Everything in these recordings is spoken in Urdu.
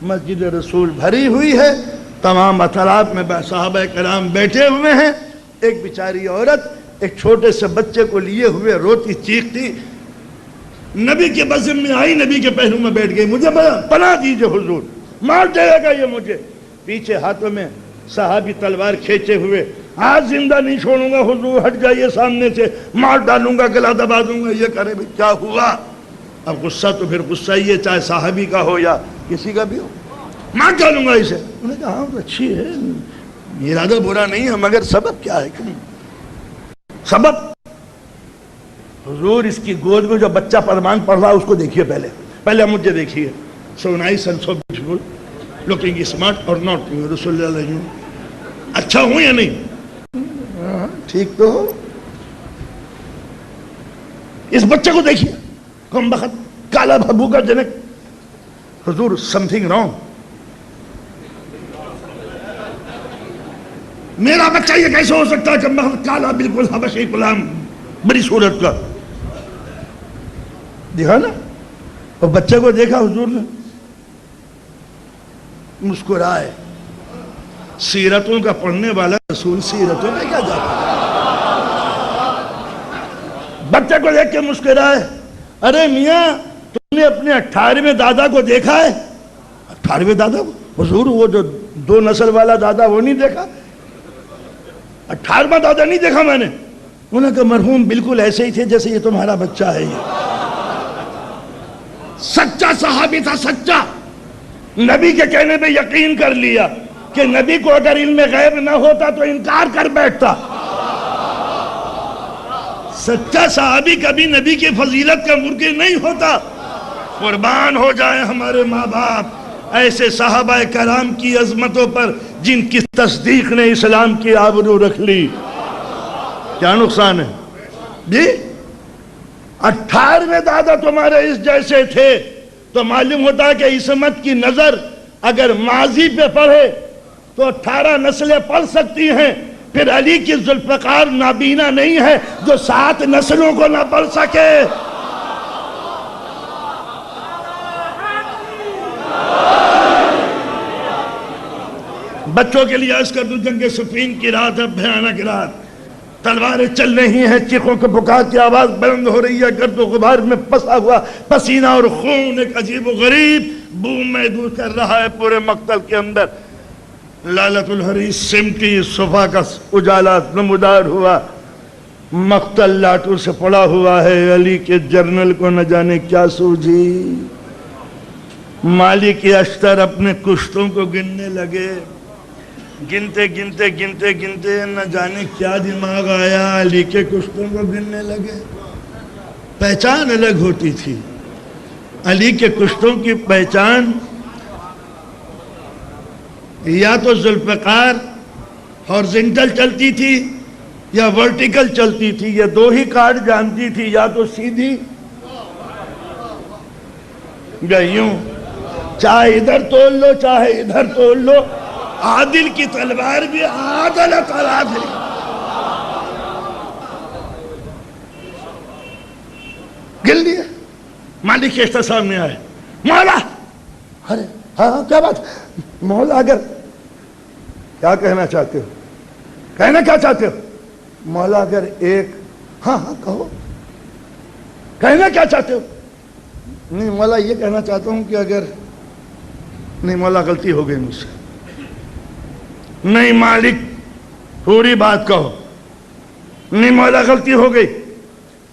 مسجد رسول بھری ہوئی ہے، تمام اطراف میں صحابہ کرام بیٹھے ہوئے ہیں، ایک بیچاری عورت ایک چھوٹے سے بچے کو لیے ہوئے روتی چیختی، نبی کے بزم میں آئی، نبی کے پہلو میں بیٹھ گئی، مجھے پناہ دیجئے حضور، مار دے گا یہ مجھے۔ پیچھے ہاتھوں میں صحابی تلوار کھینچے ہوئے، آج زندہ نہیں چھوڑوں گا حضور، ہٹ جائیے سامنے سے، مار ڈالوں گا، گلا دبا دوں گا۔ یہ کرے بھی کیا ہوا؟ اب غصہ تو پھر غصہ ہی ہے، چاہے صحابی کا ہو یا کسی کا بھی ہو، مار ڈالوں گا اسے۔ انہوں نے کہا ہاں تو اچھی ہے، ارادہ برا نہیں ہے، مگر سبب کیا ہے؟ کیوں سبب؟ حضور اس کی گود میں جو بچہ فرمان پڑھ رہا ہے اس کو دیکھیے، پہلے مجھے دیکھیے۔ So nice and so beautiful, looking smart or not, رسول اللہ علیہ وسلم، اچھا ہوں یا نہیں؟ ٹھیک تو ہو۔ اس بچے کو دیکھیے، کم بخت کالا بھبو کا جنک۔ حضور something wrong، میرا بچہ یہ کیسے ہو سکتا ہے؟ کم بخت کالا، بالکل حبشی غلام، بڑی صورت کا۔ دیکھا نا، اور بچے کو دیکھا حضور نے، مسکرائے۔ سیرتوں کا پڑھنے والا رسول سیرتوں میں کیا جاتا ہے؟ بچے کو دیکھ کے مسکرائے، ارے میاں تم نے اپنے 18ویں دادا کو دیکھا ہے؟ 18ویں دادا کو؟ حضور وہ جو 2 نسل والا دادا وہ نہیں دیکھا؟ 18واں دادا نہیں دیکھا میں نے؟ انہوں نے کہا مرحوم بالکل ایسے ہی تھے جیسے یہ تمہارا بچہ ہے۔ یہ سچا صحابی تھا، سچا، نبی کے کہنے پہ یقین کر لیا کہ نبی کو اگر علم غیب نہ ہوتا تو انکار کر بیٹھتا۔ سچا صحابی کبھی نبی کی فضیلت کا منکر نہیں ہوتا۔ قربان ہو جائیں ہمارے ماں باپ ایسے صحابہ کرام کی عظمتوں پر جن کی تصدیق نے اسلام کی آبرو رکھ لی۔ کیا نقصان ہے جی؟ 18ویں دادا تمہارے اس جیسے تھے تو معلوم ہوتا ہے کہ عصمت کی نظر اگر ماضی پہ پڑھے تو 18 نسلیں پڑھ سکتی ہیں، پھر علی کی ذوالفقار نابینا نہیں ہے جو 7 نسلوں کو نہ پڑھ سکے۔ بچوں کے لیے عرض کر دوں، جنگ صفین کی رات ہے، بھیانک رات، تلواریں چل رہی ہیں، چیخوں کے پکار کی آواز بلند ہو رہی ہے، گرد و غبار میں پسا ہوا پسینہ اور خون ایک عجیب و غریب بو محسوس کر رہا ہے پورے مقتل کے اندر۔ لالت الحریص سمٹی، صفا کا اجالا نمودار ہوا، مقتل لاٹوں سے پڑا ہوا ہے۔ علی کے جرنل کو نہ جانے کیا سوجھی، مالک اشتر اپنے کشتوں کو گننے لگے، گنتے گنتے گنتے گنتے نہ جانے کیا دماغ آیا، علی کے کشتوں کو گننے لگے۔ پہچان الگ ہوتی تھی، علی کے کشتوں کی پہچان یا تو ذوالفقار ہارزنٹل چلتی تھی یا ورٹیکل چلتی تھی، یہ 2 ہی کارڈ جانتی تھی، یا تو سیدھی یا یوں، چاہے ادھر تول لو چاہے ادھر تول لو، عادل کی تلوار بھی عادلت العادل۔ گل دیا، مالک کے اشتر سامنے آئے، مولا، ارے ہاں کیا بات مولا، اگر کیا کہنا چاہتے ہو؟ کہنا کیا چاہتے ہو مولا؟ اگر ایک ہاں کہو، کہنا کیا چاہتے ہو؟ نہیں مولا یہ کہنا چاہتا ہوں کہ اگر نہیں مولا غلطی ہو گئی مجھ سے۔ نہیں مالک پوری بات کہو۔ نہیں مولا غلطی ہو گئی۔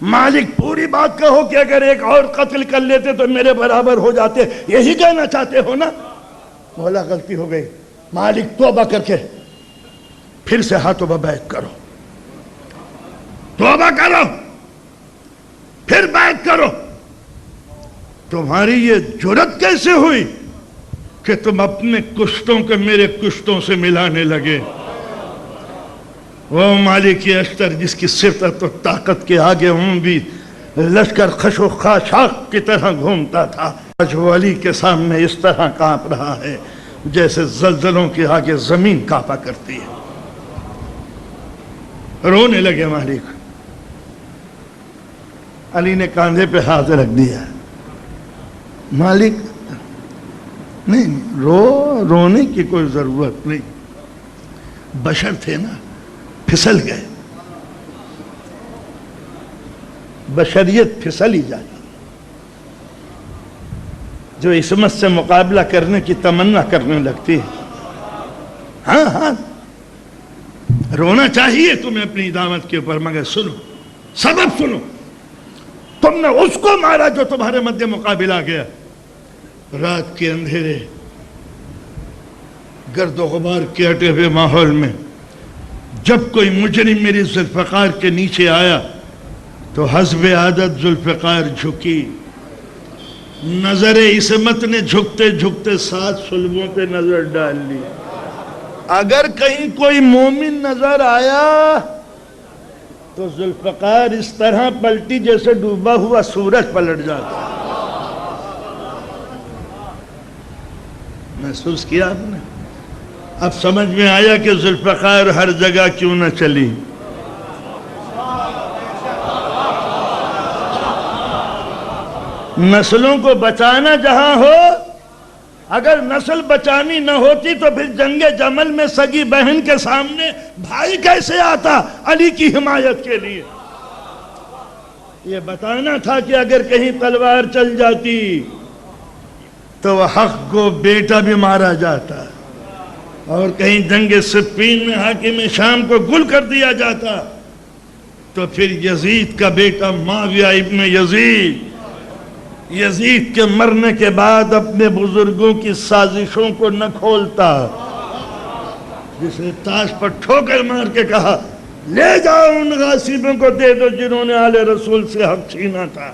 مالک پوری بات کہو کہ اگر ایک اور قتل کر لیتے تو میرے برابر ہو جاتے، یہی کہنا چاہتے ہو نا؟ مولا غلطی ہو گئی۔ مالک توبہ کر کے پھر سے ہاتھوں پہ بیعت کرو، توبہ کرو، پھر بیعت کرو۔ تمہاری یہ جرت کیسے ہوئی کہ تم اپنے کشتوں کے میرے کشتوں سے ملانے لگے؟ وہ مالک اشتر جس کی صفت و طاقت کے آگے بھی لشکر خش و خاشاک کی طرح گھومتا تھا، آج وہ علی کے سامنے اس طرح کانپ رہا ہے جیسے زلزلوں کے آگے زمین کانپا کرتی ہے۔ رونے لگے مالک۔ علی نے کاندھے پہ ہاتھ رکھ دیا۔ مالک نہیں رونے کی کوئی ضرورت نہیں، بشر تھے نا، پھسل گئے، بشریت پھسل ہی جاتی، جو عصمت سے مقابلہ کرنے کی تمنا کرنے لگتی ہے۔ ہاں رونا چاہیے تمہیں اپنی دعوت کے اوپر، مگر سنو، سبب سنو، تم نے اس کو مارا جو تمہارے مدِ مقابل آ گیا۔ رات کے اندھیرے، گرد و غبار کے ہٹے ہوئے ماحول میں جب کوئی مجرم میری ذوالفقار کے نیچے آیا تو حسب عادت ذوالفقار جھکی، نظر عصمت نے جھکتے جھکتے 7 صلبوں پہ نظر ڈال لی۔ اگر کہیں کوئی مومن نظر آیا تو ذوالفقار اس طرح پلٹی جیسے ڈوبا ہوا سورج پلٹ جاتا۔ محسوس کیا آپ نے؟ اب سمجھ میں آیا کہ ذوالفقار ہر جگہ کیوں نہ چلی۔ نسلوں کو بچانا جہاں ہو، اگر نسل بچانی نہ ہوتی تو پھر جنگ جمل میں سگی بہن کے سامنے بھائی کیسے آتا علی کی حمایت کے لیے؟ یہ بتانا تھا کہ اگر کہیں تلوار چل جاتی تو حق کو بیٹا بھی مارا جاتا، اور کہیں جنگ صفین میں حاکم شام کو گل کر دیا جاتا تو پھر یزید کا بیٹا معاویہ ابن یزید کے مرنے کے بعد اپنے بزرگوں کی سازشوں کو نہ کھولتا، جس نے تاش پر ٹھوکر مار کے کہا لے جاؤ ان غاصبوں کو دے دو جنہوں نے آل رسول سے حق چھینا تھا۔